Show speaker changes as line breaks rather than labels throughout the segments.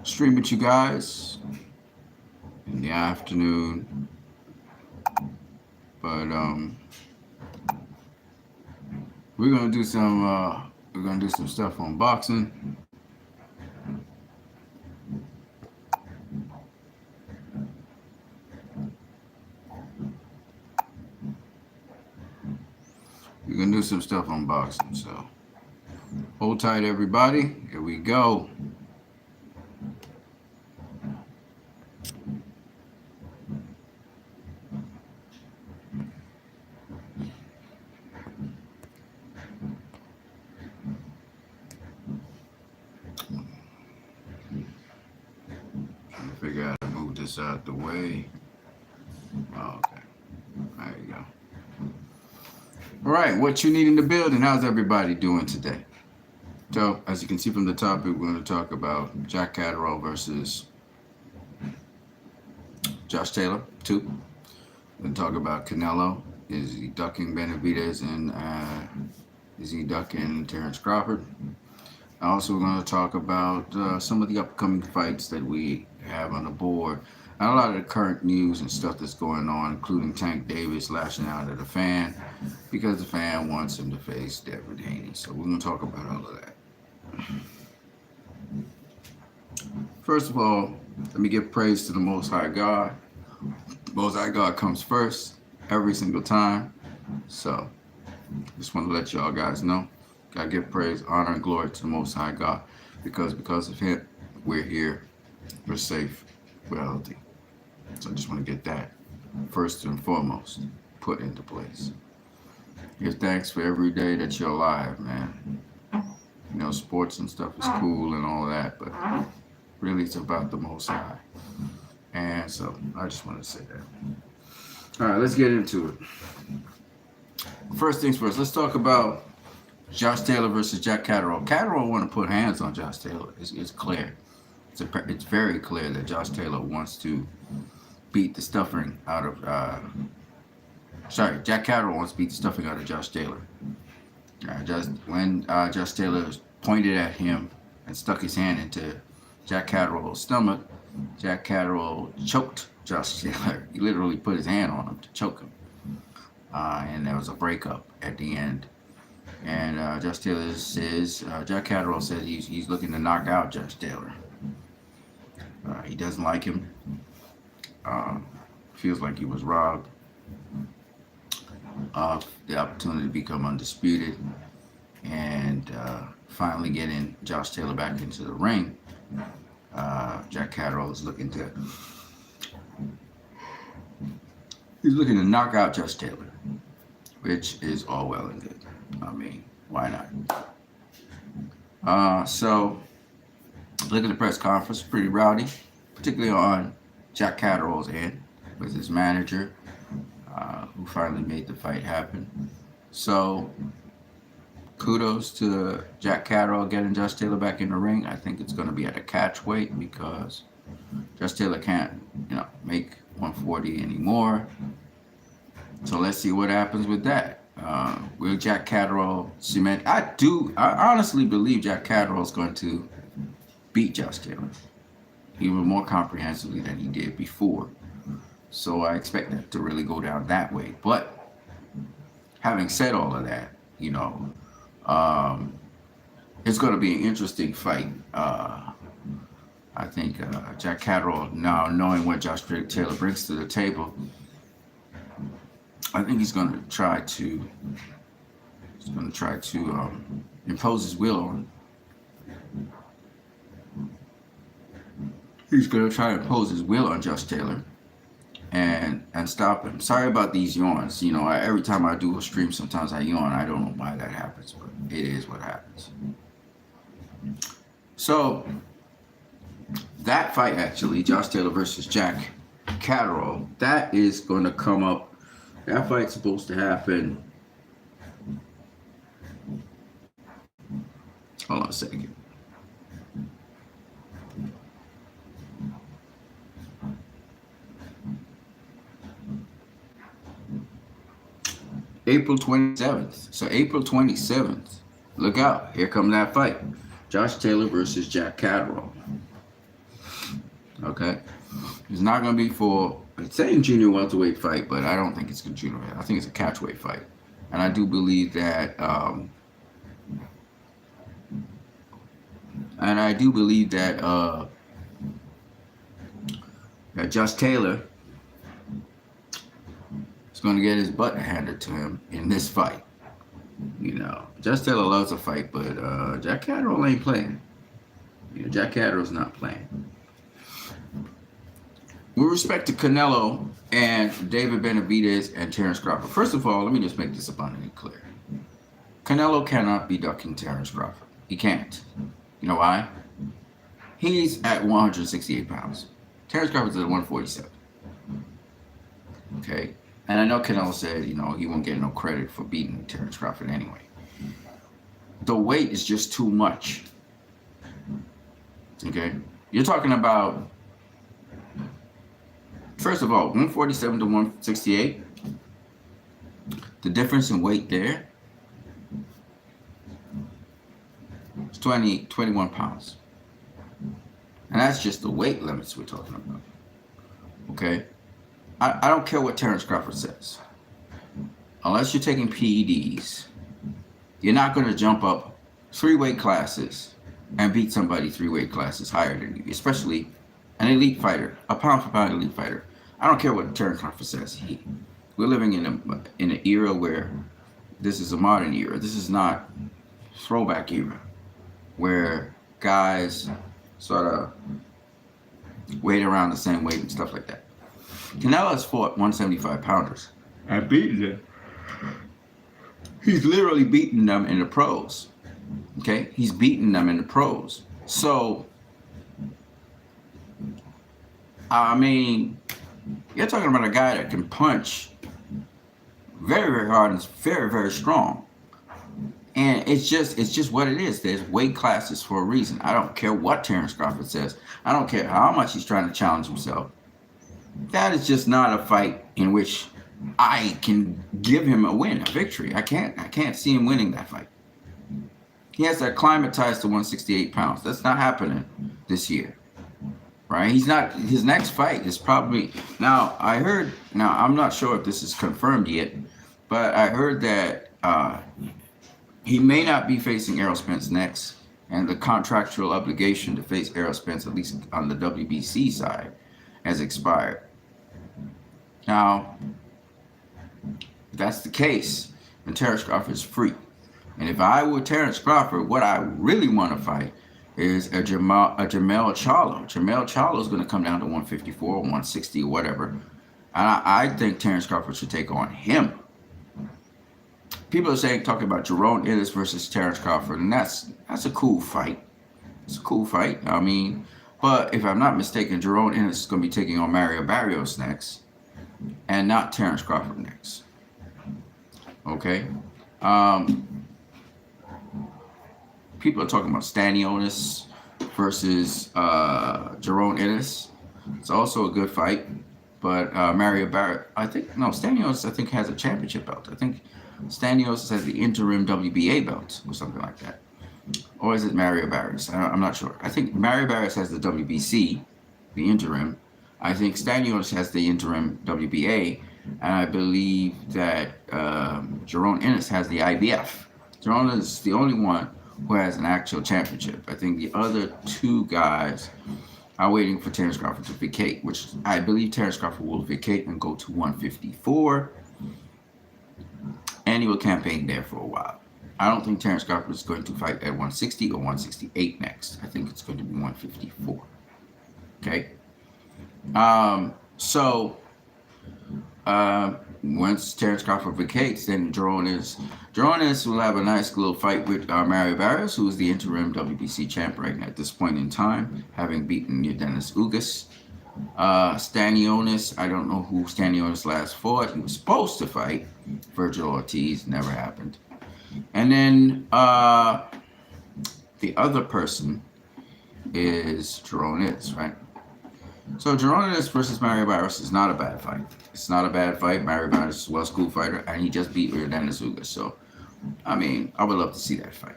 stream with you guys in the afternoon, but we're gonna do some stuff on boxing. We're gonna do some stuff on boxing, so hold tight, everybody. Here we go. Trying to figure out how to move this out the way. Oh, okay. There you go. All right, what you need in the building? How's everybody doing today? So, as you can see from the topic, we're going to talk about Jack Catterall versus Josh Taylor, 2. We're going to talk about Canelo. Is he ducking Benavidez, and is he ducking Terrence Crawford? Also, we're going to talk about some of the upcoming fights that we have on the board, and a lot of the current news and stuff that's going on, including Tank Davis lashing out at the fan because the fan wants him to face Haney. So we're going to talk about all of that. First of all, let me give praise to the Most High God. Most High God comes first every single time. So just want to let y'all guys know. Gotta give praise, honor, and glory to the Most High God, because of him, we're here, we're safe, we're healthy. So I just want to get that first and foremost put into place. Give thanks for every day that you're alive, man. You know, sports and stuff is cool and all that, but really it's about the Most High. And so I just want to say that. All right, let's get into it. First things first, let's talk about Josh Taylor versus Jack Catterall. Catterall want to put hands on Josh Taylor. It's clear. It's very clear that Josh Taylor wants to beat the stuffing out of Jack Catterall wants to beat the stuffing out of Josh Taylor. When Josh Taylor pointed at him and stuck his hand into Jack Catterall's stomach, Jack Catterall choked Josh Taylor. He literally put his hand on him to choke him. And there was a breakup at the end. And Josh Taylor says, Jack Catterall says he's looking to knock out Josh Taylor. He doesn't like him. Feels like he was robbed of the opportunity to become undisputed, and finally getting Josh Taylor back into the ring. Jack Catterall is looking to knock out Josh Taylor, which is all well and good. I mean, why not? So look at the press conference, pretty rowdy, particularly on Jack Catterall's end with his manager, who finally made the fight happen. So kudos to Jack Catterall getting Josh Taylor back in the ring. I think it's going to be at a catch weight because Josh Taylor can't, make 140 anymore. So let's see what happens with that. Will Jack Catterall cement? I honestly believe Jack Catterall is going to beat Josh Taylor even more comprehensively than he did before. So I expect that to really go down that way. But having said all of that, it's going to be an interesting fight. I think Jack Catterall, now knowing what Josh Taylor brings to the table, I think he's going to try to impose his will on. He's going to try to impose his will on Josh Taylor and stop him. Sorry about these yawns. Every time I do a stream, sometimes I yawn. I don't know why that happens, but it is what happens. So that fight, actually, Josh Taylor versus Jack Catterall, that is going to come up. That fight's supposed to happen. Hold on a second. April 27th. So April 27th. Look out. Here comes that fight. Josh Taylor versus Jack Catterall. Okay, it's not going to be for. It's saying junior welterweight fight, but I don't think it's a junior. I think it's a catchweight fight, and I do believe that. And I do believe that that Josh Taylor is going to get his butt handed to him in this fight. You know, Josh Taylor loves a fight, but Jack Catterall ain't playing. You know, Jack Catterall's not playing. With respect to Canelo and David Benavidez and Terence Crawford, first of all, let me just make this abundantly clear. Canelo cannot be ducking Terence Crawford. He can't. You know why? He's at 168 pounds. Terence Crawford's at 147. Okay? And I know Canelo said, you know, he won't get no credit for beating Terence Crawford anyway. The weight is just too much. Okay? You're talking about, first of all, 147 to 168. The difference in weight there is 21 pounds. And that's just the weight limits we're talking about. Okay? I don't care what Terence Crawford says. Unless you're taking PEDs, you're not going to jump up 3 weight classes and beat somebody 3 weight classes higher than you, especially an elite fighter, a pound-for-pound elite fighter. I don't care what Terence Crawford says. We're living in an era where this is a modern era. This is not throwback era where guys sort of weight around the same weight and stuff like that. Canelo has fought 175 pounders and beaten them. He's literally beaten them in the pros. Okay? He's beaten them in the pros. So, I mean, you're talking about a guy that can punch very, very hard and is very, very strong. And it's just what it is. There's weight classes for a reason. I don't care what Terence Crawford says. I don't care how much he's trying to challenge himself. That is just not a fight in which I can give him a win, a victory. I can't see him winning that fight. He has to acclimatize to 168 pounds. That's not happening this year. Right? He's not. His next fight is probably now. I'm not sure if this is confirmed yet, but I heard that he may not be facing Errol Spence next, and the contractual obligation to face Errol Spence, at least on the WBC side, has expired. Now, if that's the case, then Terence Crawford is free. And if I were Terence Crawford, what I really want to fight is a Jermell Charlo. Jermell Charlo is going to come down to 154 or 160 or whatever. And I think Terence Crawford should take on him. People are talking about Jerome Ennis versus Terence Crawford, and that's a cool fight. It's a cool fight. I mean, but if I'm not mistaken, Jerome Ennis is going to be taking on Mario Barrios next, and not Terence Crawford next. Okay. People are talking about Stanionis versus Jerome Ennis. It's also a good fight, but Mario Barrios, Stanionis, I think, has a championship belt. I think Stanionis has the interim WBA belt or something like that. Or is it Mario Barrios? I'm not sure. I think Mario Barrios has the WBC, the interim. I think Stanionis has the interim WBA, and I believe that Jerome Ennis has the IBF. Jerome is the only one who has an actual championship. I think the other 2 guys are waiting for Terence Crawford to vacate, which I believe Terence Crawford will vacate and go to 154, and he will campaign there for a while. I don't think Terence Crawford is going to fight at 160 or 168 next. I think it's going to be 154. Okay? Once Terence Crawford vacates, then Jerome Ennis will have a nice little fight with Mario Barrios, who is the interim WBC champ right now at this point in time, having beaten Dennis Ugas. Stanionis, I don't know who Stanionis last fought. He was supposed to fight Virgil Ortiz, never happened. And then the other person is Jerome Ennis, right? So Jerome Ennis versus Mario Barrios is not a bad fight. It's not a bad fight. Mario Barrios is a well-schooled fighter, and he just beat Dennis Ugas. So, I mean, I would love to see that fight.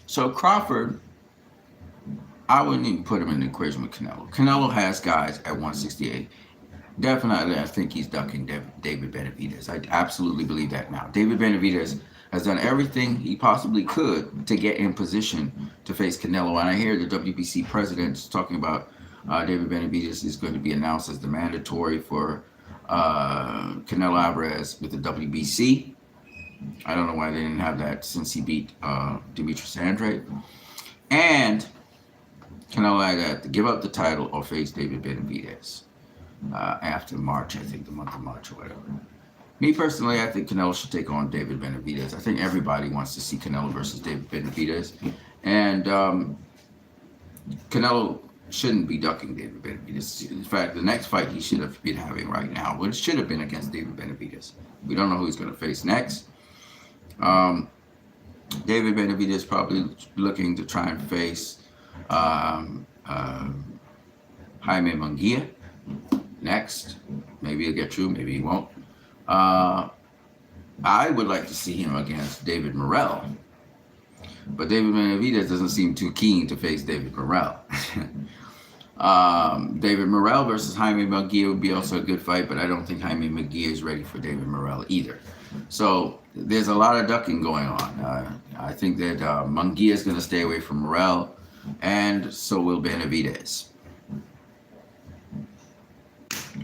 So Crawford I wouldn't even put him in the equation with Canelo. Canelo has guys at 168. Definitely, I think he's ducking David Benavidez. I absolutely believe that now. David Benavidez has done everything he possibly could to get in position to face Canelo. And I hear the WBC president talking about David Benavidez is going to be announced as the mandatory for Canelo Alvarez with the WBC. I don't know why they didn't have that since he beat Demetrius Andrade. And Canelo had to give up the title or face David Benavidez after March, I think the month of March or whatever. Me personally, I think Canelo should take on David Benavidez. I think everybody wants to see Canelo versus David Benavidez. And Canelo shouldn't be ducking David Benavidez. In fact, the next fight he should have been having right now, which should have been against David Benavidez. We don't know who he's going to face next. David Benavidez probably looking to try and face Jaime Munguia next. Maybe he'll get through, maybe he won't. I would like to see him against David Morrell, but David Benavidez doesn't seem too keen to face David Morrell. David Morrell versus Jaime Munguia would be also a good fight, but I don't think Jaime Munguia is ready for David Morrell either. So there's a lot of ducking going on. I think that Munguia is going to stay away from Morrell, and so will Benavidez.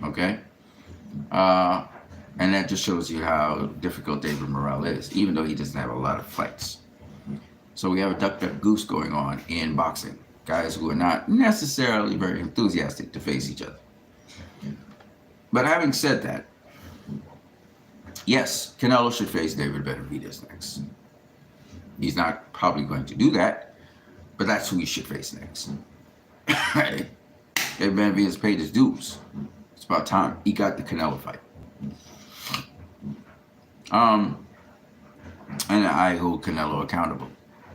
Okay? And that just shows you how difficult David Morrell is, even though he doesn't have a lot of fights. So we have a duck, duck, goose going on in boxing. Guys who are not necessarily very enthusiastic to face each other. But having said that, yes, Canelo should face David Benavidez next. He's not probably going to do that, but that's who he should face next. David Benavidez paid his dues. It's about time he got the Canelo fight. And I hold Canelo accountable.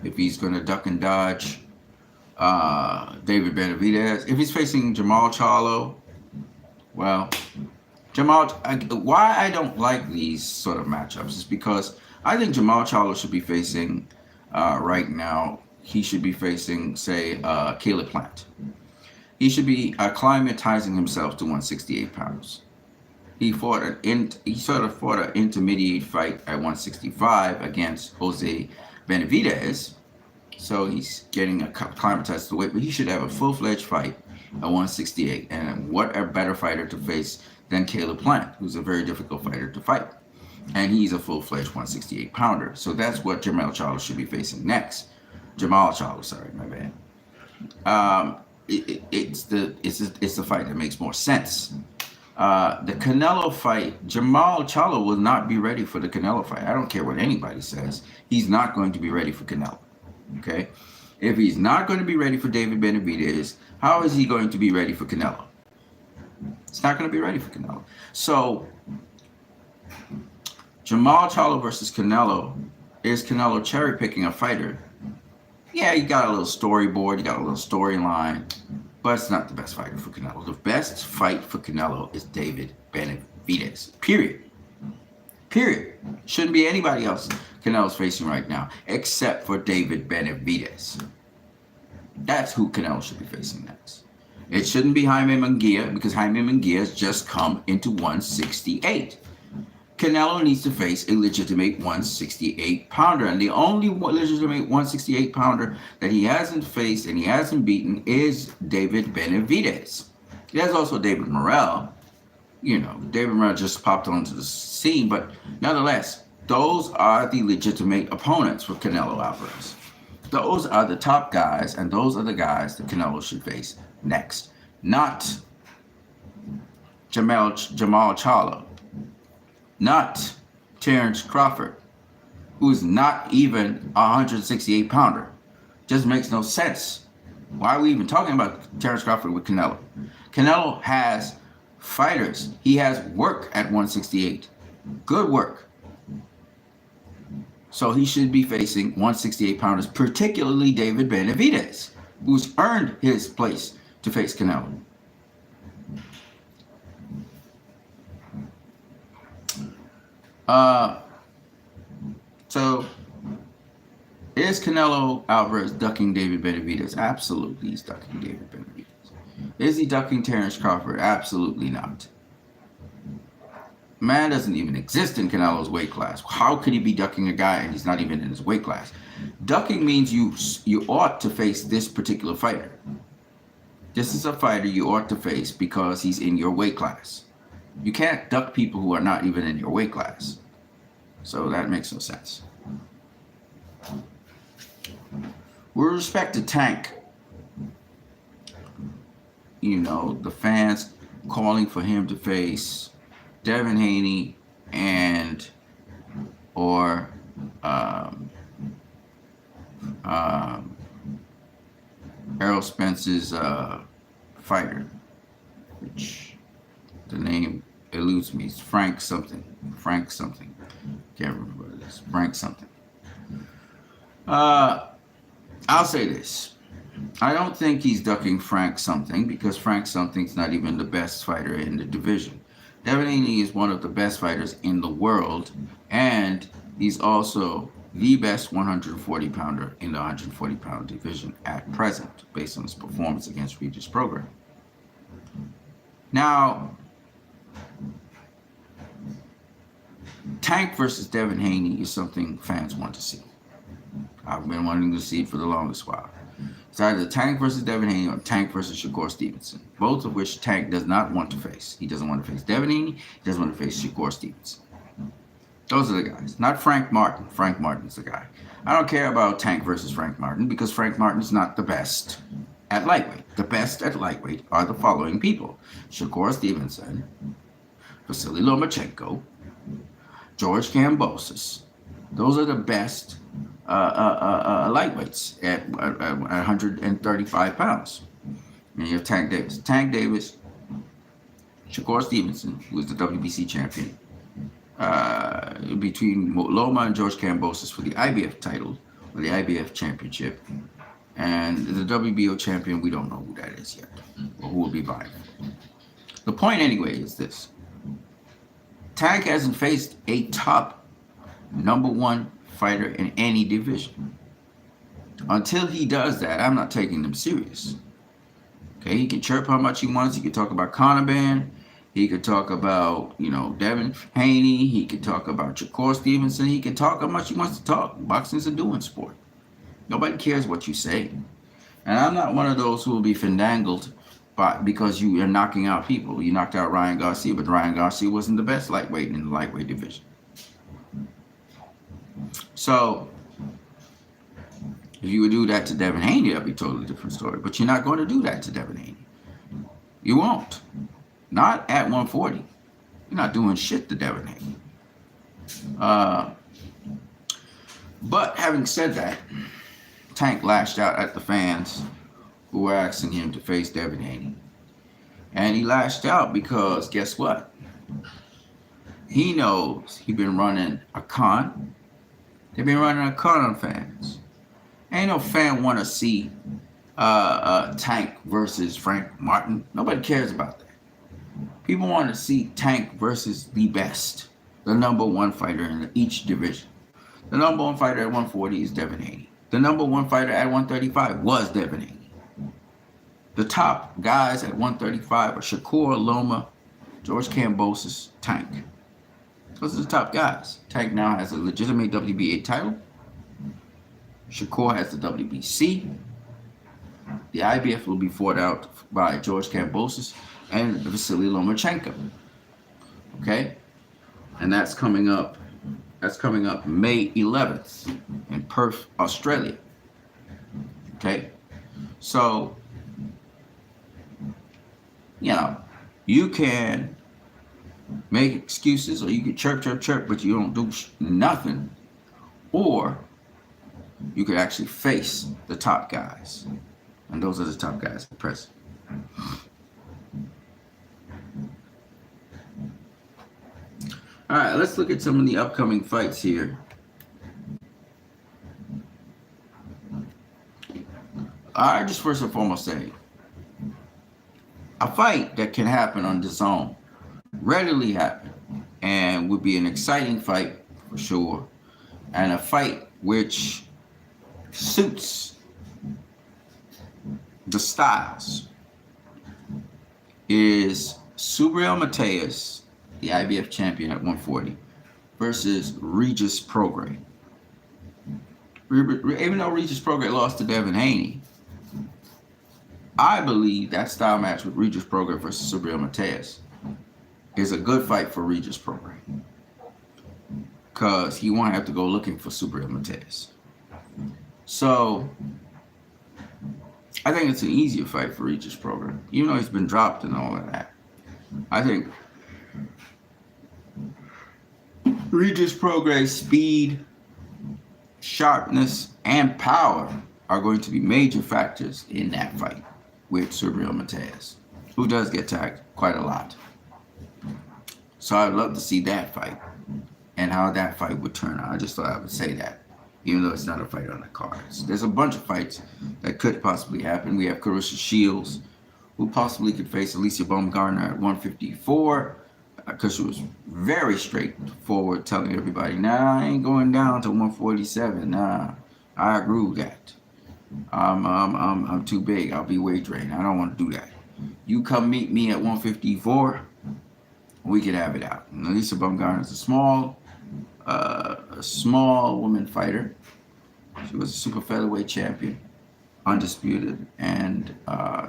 If he's going to duck and dodge David Benavidez, if he's facing Jamal Charlo, well, why I don't like these sort of matchups is because I think Jamal Charlo should be facing, right now, he should be facing, say, Caleb Plant. He should be acclimatizing himself to 168 pounds. He sort of fought an intermediate fight at 165 against Jose Benavidez. So he's getting acclimatized to the weight, but he should have a full-fledged fight at 168. And what a better fighter to face than Caleb Plant, who's a very difficult fighter to fight. And he's a full-fledged 168 pounder. So that's what Jamal Charlo should be facing next. Jamal Charlo, sorry, my bad. It's the fight that makes more sense. The Canelo fight, Jamal Charlo will not be ready for the Canelo fight. I don't care what anybody says. He's not going to be ready for Canelo. Okay? If he's not going to be ready for David Benavidez, how is he going to be ready for Canelo? It's not going to be ready for Canelo. So, Jamal Charlo versus Canelo, is Canelo cherry picking a fighter? Yeah, you got a little storyboard, you got a little storyline, but it's not the best fighter for Canelo. The best fight for Canelo is David Benavidez. Period. Shouldn't be anybody else Canelo's facing right now, except for David Benavidez. That's who Canelo should be facing next. It shouldn't be Jaime Munguia, because Jaime Munguia has just come into 168. Canelo needs to face a legitimate 168 pounder, and the only legitimate 168 pounder that he hasn't faced and he hasn't beaten is David Benavidez. There's also David Morrell. You know, David Morrell just popped onto the scene, but nonetheless, those are the legitimate opponents for Canelo Alvarez. Those are the top guys, and those are the guys that Canelo should face next, not Jamal Charlo. Not Terrence Crawford, who's not even a 168 pounder. Just makes no sense. Why are we even talking about Terrence Crawford with Canelo? Canelo has fighters. He has work at 168. Good work. So he should be facing 168 pounders, particularly David Benavidez, who's earned his place to face Canelo. So Is Canelo Alvarez ducking David Benavidez? Absolutely, he's ducking David Benavidez. Is he ducking Terrence Crawford? Absolutely not. Man doesn't even exist in Canelo's weight class. How could he be ducking a guy and he's not even in his weight class? Ducking means you ought to face this particular fighter. This is a fighter you ought to face because he's in your weight class. You can't duck people who are not even in your weight class. So that makes no sense. With respect to Tank, you know, the fans calling for him to face Devin Haney or Errol Spence's fighter, which the name eludes me. It's Frank something. Can't remember what it is. Frank something. I'll say this. I don't think he's ducking Frank something because Frank something's not even the best fighter in the division. Devin Haney is one of the best fighters in the world, and he's also the best 140-pounder in the 140-pound division at present, based on his performance against Regis Program. Now, Tank versus Devin Haney is something fans want to see. I've been wanting to see it for the longest while. It's either Tank versus Devin Haney or Tank versus Shakur Stevenson, both of which Tank does not want to face. He doesn't want to face Devin Haney. He doesn't want to face Shakur Stevenson. Those are the guys, not Frank Martin. Frank Martin's the guy. I don't care about Tank versus Frank Martin because Frank Martin's not the best at lightweight. The best at lightweight are the following people: Shakur Stevenson, Vasily Lomachenko, George Kambosos. Those are the best lightweights at 135 pounds. And you have Tank Davis. Shakur Stevenson, who is the WBC champion, between Loma and George Kambosos for the IBF title, or the IBF championship. And the WBO champion, we don't know who that is yet, or who will be vying. The point anyway is this. Tank hasn't faced a top number one fighter in any division. Until he does that, I'm not taking him serious. Okay, he can chirp how much he wants. He can talk about Conaban. He could talk about, Devin Haney. He could talk about Shakur Stevenson. He can talk how much he wants to talk. Boxing's a doing sport. Nobody cares what you say. And I'm not one of those who will be fandangled because you are knocking out people. You knocked out Ryan Garcia, but Ryan Garcia wasn't the best lightweight in the lightweight division. So, if you would do that to Devin Haney, that'd be a totally different story. But you're not going to do that to Devin Haney. You won't. Not at 140. You're not doing shit to Devin Haney. But having said that, Tank lashed out at the fans who were asking him to face Devin Haney. And he lashed out because guess what? He knows he's been running a con. They've been running a con on fans. Ain't no fan want to see Tank versus Frank Martin. Nobody cares about that. People want to see Tank versus the best, the number one fighter in each division. The number one fighter at 140 is Devin Haney. The number one fighter at 135 was Devin Haney. The top guys at 135 are Shakur, Loma, George Kambosos, Tank. Those are the top guys. Tank now has a legitimate WBA title. Shakur has the WBC. The IBF will be fought out by George Kambosos and Vasily Lomachenko. Okay? And that's coming up May 11th in Perth, Australia. Okay? So, you can make excuses or you can chirp, but you don't do nothing. Or you could actually face the top guys. And those are the top guys at present. All right, let's look at some of the upcoming fights here. I just first and foremost say, a fight that can happen on DAZN, readily happen, and would be an exciting fight for sure, and a fight which suits the styles is Subriel Mateus, the IBF champion at 140, versus Regis Prograis. Even though Regis Prograis lost to Devin Haney, I believe that style match with Regis Prograis versus Subriel Mateus is a good fight for Regis Prograis, because he won't have to go looking for Subriel Mateus. So I think it's an easier fight for Regis Prograis, even though he's been dropped and all of that. I think Regis Prograis' speed, sharpness, and power are going to be major factors in that fight with Subriel Mateus, who does get tagged quite a lot. So I'd love to see that fight and how that fight would turn out. I just thought I would say that, even though it's not a fight on the cards. There's a bunch of fights that could possibly happen. We have Carissa Shields, who possibly could face Alicia Baumgartner at 154, because she was very straightforward, telling everybody, nah, I ain't going down to 147. Nah, I agree with that. I'm too big. I'll be wagering. I don't want to do that. You come meet me at 154, we can have it out. And Alicia Baumgartner is a small woman fighter. She was a super featherweight champion, undisputed, and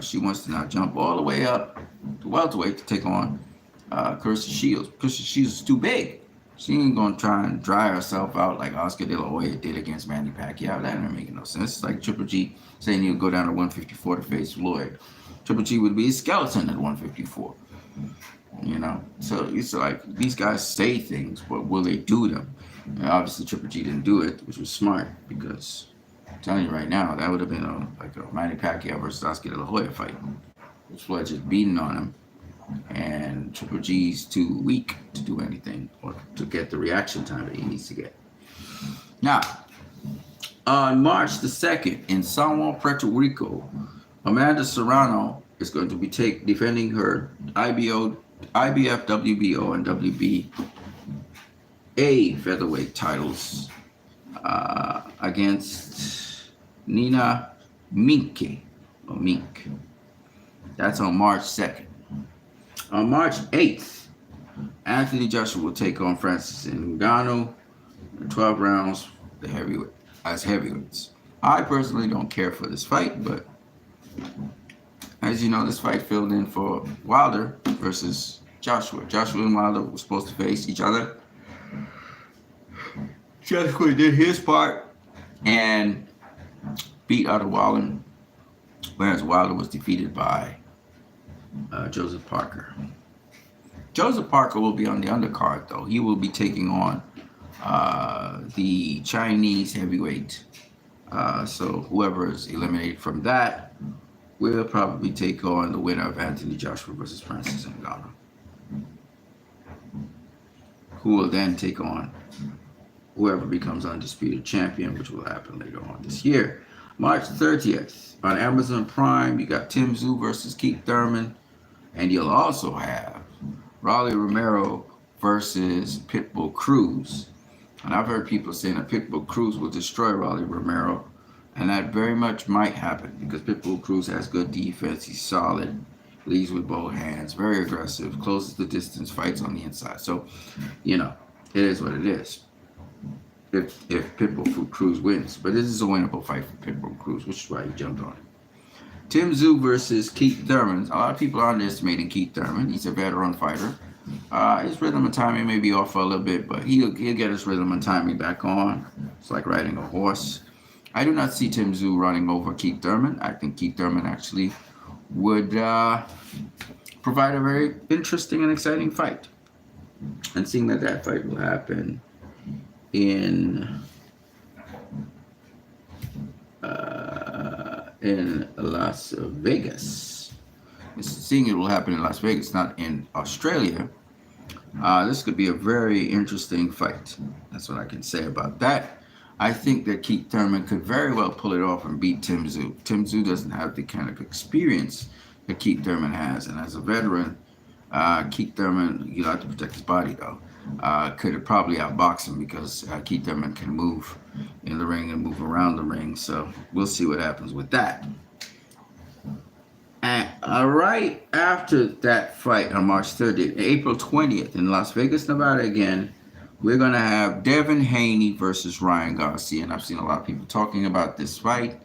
she wants to now jump all the way up to welterweight to take on Carissa Shields. Carissa Shields is too big. She ain't gonna try and dry herself out like Oscar De La Hoya did against Manny Pacquiao. That ain't making no sense. It's like Triple G saying he'll go down to 154 to face Floyd. Triple G would be a skeleton at 154. You know, so it's like these guys say things, but will they do them? And obviously, Triple G didn't do it, which was smart, because I'm telling you right now, that would have been a Manny Pacquiao versus Oscar De La Hoya fight. Floyd just beating on him, and Triple G's too weak to do anything or to get the reaction time that he needs to get. Now, on March the 2nd in San Juan, Puerto Rico, Amanda Serrano is going to be defending her IBF, WBO, and WBA featherweight titles against Nina Minke, or Mink. That's on March 2nd. On March 8th, Anthony Joshua will take on Francis Ngannou in 12 rounds as heavyweights. I personally don't care for this fight, but as you know, this fight filled in for Wilder versus Joshua. Joshua and Wilder were supposed to face each other. Joshua did his part and beat Otto Wilder, whereas Wilder was defeated by Joseph Parker. Joseph Parker will be on the undercard, though. He will be taking on the Chinese heavyweight. So whoever is eliminated from that will probably take on the winner of Anthony Joshua versus Francis Ngannou, who will then take on whoever becomes undisputed champion, which will happen later on this year. March 30th on Amazon Prime, you got Tim Tszyu versus Keith Thurman, and you'll also have Rolly Romero versus Pitbull Cruz. And I've heard people saying that Pitbull Cruz will destroy Rolly Romero, and that very much might happen, because Pitbull Cruz has good defense. He's solid, leads with both hands, very aggressive, closes the distance, fights on the inside. So, you know, it is what it is if Pitbull Cruz wins. But this is a winnable fight for Pitbull Cruz, which is why he jumped on it. Tim Tszyu versus Keith Thurman. A lot of people are underestimating Keith Thurman. He's a veteran fighter. His rhythm and timing may be off for a little bit, but he'll get his rhythm and timing back on. It's like riding a horse. I do not see Tim Tszyu running over Keith Thurman. I think Keith Thurman actually would provide a very interesting and exciting fight. And seeing that fight will happen in Las Vegas. Seeing it will happen in Las Vegas, not in Australia. This could be a very interesting fight. That's what I can say about that. I think that Keith Thurman could very well pull it off and beat Tim Tszyu. Tim Tszyu doesn't have the kind of experience that Keith Thurman has, and as a veteran, Keith Thurman, you have to protect his body though. could probably outbox him because Keith Thurman can move in the ring and move around the ring. So we'll see what happens with that. And right after that fight on March 30th, April 20th in Las Vegas, Nevada again, we're going to have Devin Haney versus Ryan Garcia. And I've seen a lot of people talking about this fight.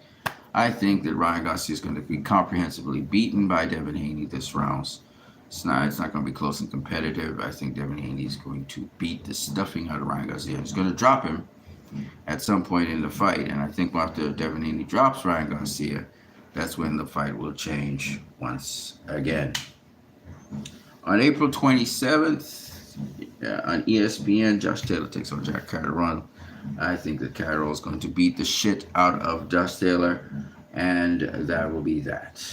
I think that Ryan Garcia is going to be comprehensively beaten by Devin Haney this round. It's not going to be close and competitive. I think Devin Haney is going to beat the stuffing out of Ryan Garcia. He's going to drop him at some point in the fight. And I think after Devin Haney drops Ryan Garcia, that's when the fight will change once again. On April 27th, on ESPN, Josh Taylor takes on Jack Catterall. I think that Catterall is going to beat the shit out of Josh Taylor, and that will be that.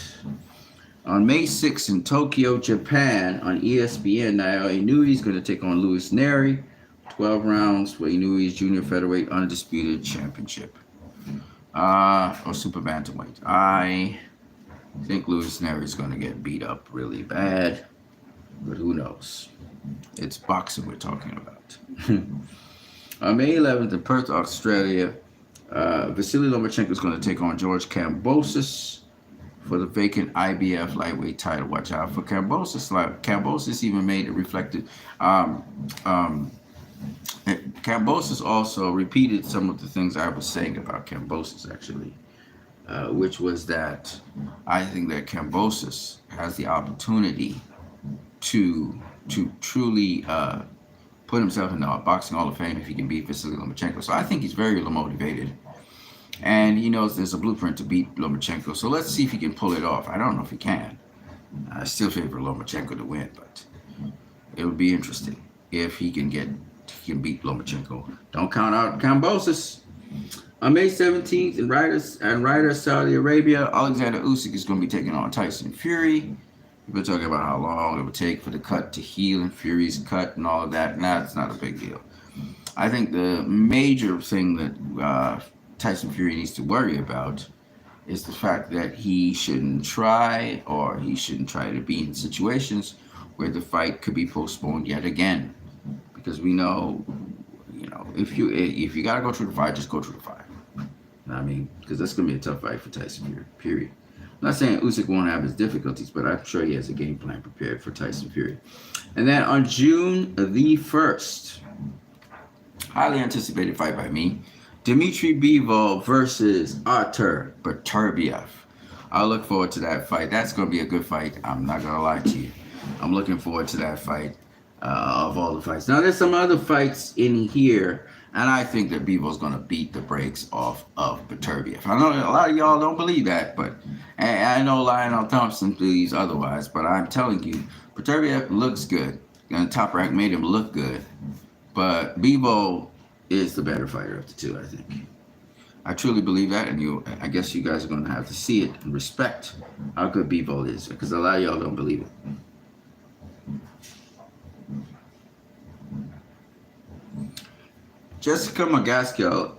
On May 6th in Tokyo, Japan, on ESPN, Naoya Inoue is going to take on Luis Neri. 12 rounds for Inouye's Junior Featherweight Undisputed Championship. Or Super Bantamweight. I think Luis Neri is going to get beat up really bad, but who knows? It's boxing we're talking about. On May 11th in Perth, Australia, Vasily Lomachenko is going to take on George Kambosos for the vacant IBF lightweight title. Watch out for Kambosos. Kambosos even made it reflected. Kambosos also repeated some of the things I was saying about Kambosos, actually, which was that I think that Kambosos has the opportunity to truly put himself in the Boxing Hall of Fame if he can beat Vasily Lomachenko. So I think he's very motivated. And he knows there's a blueprint to beat Lomachenko. So let's see if he can pull it off. I don't know if he can. I still favor Lomachenko to win, but it would be interesting if he can beat Lomachenko. Don't count out Kambosos. On May 17th in Riyadh, Saudi Arabia, Alexander Usyk is going to be taking on Tyson Fury. People talking about how long it would take for the cut to heal and Fury's cut and all of that. Nah, it's not a big deal. I think the major thing that Tyson Fury needs to worry about is the fact that he shouldn't try to be in situations where the fight could be postponed yet again. Because we know, if you got to go through the fight, just go through the fight. I mean, because that's going to be a tough fight for Tyson Fury, period. I'm not saying Usyk won't have his difficulties, but I'm sure he has a game plan prepared for Tyson Fury. And then on June the 1st, highly anticipated fight by me, Dmitry Bivol versus Artur Beterbiev. I look forward to that fight. That's going to be a good fight. I'm not going to lie to you. I'm looking forward to that fight of all the fights. Now, there's some other fights in here, and I think that Bivol's going to beat the brakes off of Beterbiev. I know a lot of y'all don't believe that, but I know Lionel Thompson believes otherwise, but I'm telling you, Beterbiev looks good, and Top Rank made him look good, but Bivol is the better fighter of the two, I think. I truly believe that, and I guess you guys are going to have to see it and respect how good Bivol is, because a lot of y'all don't believe it. Jessica McGaskill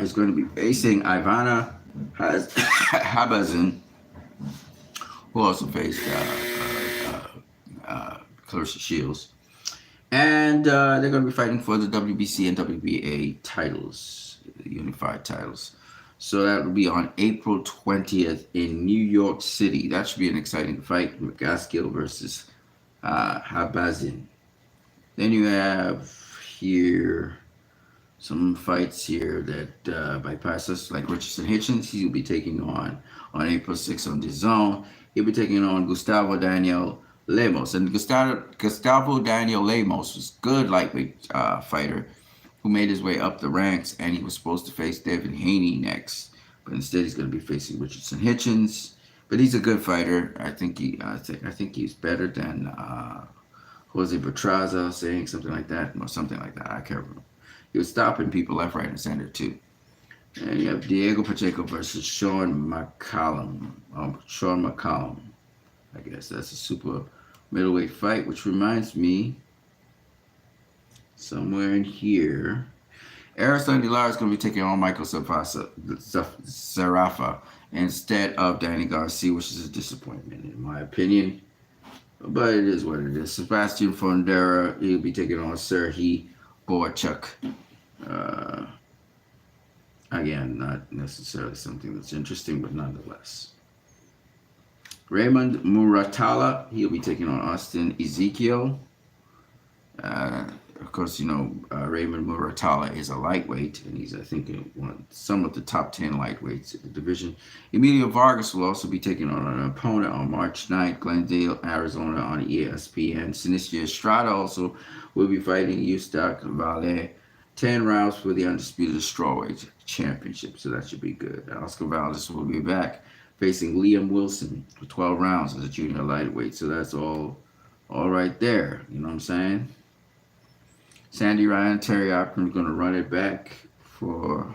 is going to be facing Ivana Habazin, who also faced Clarissa Shields. And they're going to be fighting for the WBC and WBA titles, the unified titles. So that will be on April 20th in New York City. That should be an exciting fight, McGaskill versus Habazin. Then you have here some fights here that bypass us, like Richardson Hitchens. He'll be taking on April 6th on DAZN. He'll be taking on Gustavo Daniel Lemos. And Gustavo Daniel Lemos was a good lightweight fighter who made his way up the ranks, and he was supposed to face Devin Haney next. But instead, he's going to be facing Richardson Hitchens. But he's a good fighter. I think he's better than Jose Petraza, saying something like that, or something like that. I can't remember. He was stopping people left, right, and center, too. And you have Diego Pacheco versus Sean McCallum. I guess that's a super middleweight fight, which reminds me, somewhere in here, Aristotle Lara is going to be taking on Michael Sarafa instead of Danny Garcia, which is a disappointment, in my opinion. But it is what it is. Sebastian Fondera, he'll be taking on Serhii Borchuk. Again, not necessarily something that's interesting, but nonetheless. Raymond Muratalla, he'll be taking on Austin Ezekiel. Of course, Raymond Muratalla is a lightweight, and he's, I think, some of the top 10 lightweights in the division. Emilio Vargas will also be taking on an opponent on March 9th, Glendale, Arizona, on ESPN. Sinister Estrada also will be fighting Eustace Valle. 10 rounds for the undisputed strawweight championship, so that should be good. Oscar Valdez will be back facing Liam Wilson for 12 rounds as a junior lightweight, so that's all right there. You know what I'm saying? Sandy Ryan, Terry Oppen's going to run it back for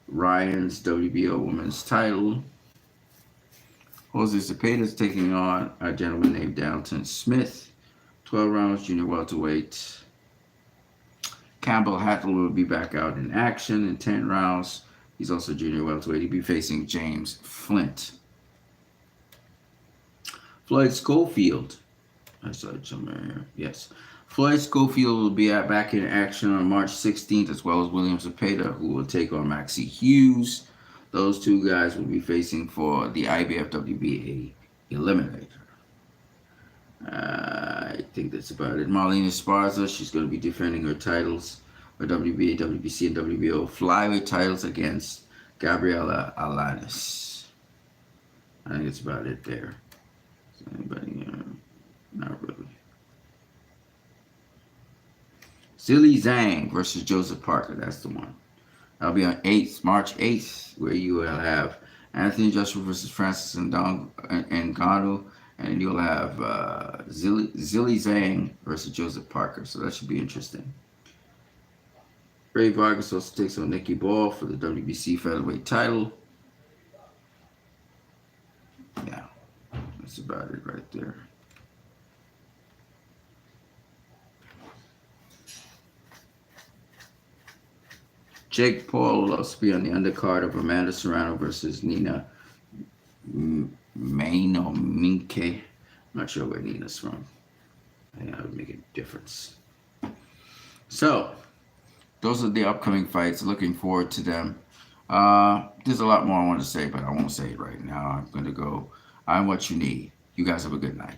Ryan's WBO women's title. Jose Cepeda's taking on a gentleman named Dalton Smith. 12 rounds, junior welterweight. Campbell Hattel will be back out in action in 10 rounds. He's also junior welterweight. He'll be facing James Flint. Floyd Schofield. I saw it somewhere here. Yes. Floyd Schofield will be back in action on March 16th, as well as William Zepeda, who will take on Maxie Hughes. Those two guys will be facing for the IBF WBA Eliminator. I think that's about it. Marlene Esparza, she's going to be defending her titles, her WBA, WBC, and WBO flyweight titles against Gabriela Alanis. I think that's about it there. Is anybody? Not really. Zhilei Zhang versus Joseph Parker. That's the one. That'll be on March 8th, where you will have Anthony Joshua versus Francis Ngannou, and you'll have Zhilei Zhang versus Joseph Parker. So that should be interesting. Ray Vargas also takes on Nicky Ball for the WBC featherweight title. Yeah, that's about it right there. Jake Paul will also be on the undercard of Amanda Serrano versus Nina Minke. I'm not sure where Nina's from. I think that would make a difference. So, those are the upcoming fights. Looking forward to them. There's a lot more I want to say, but I won't say it right now. I'm going to go. I'm what you need. You guys have a good night.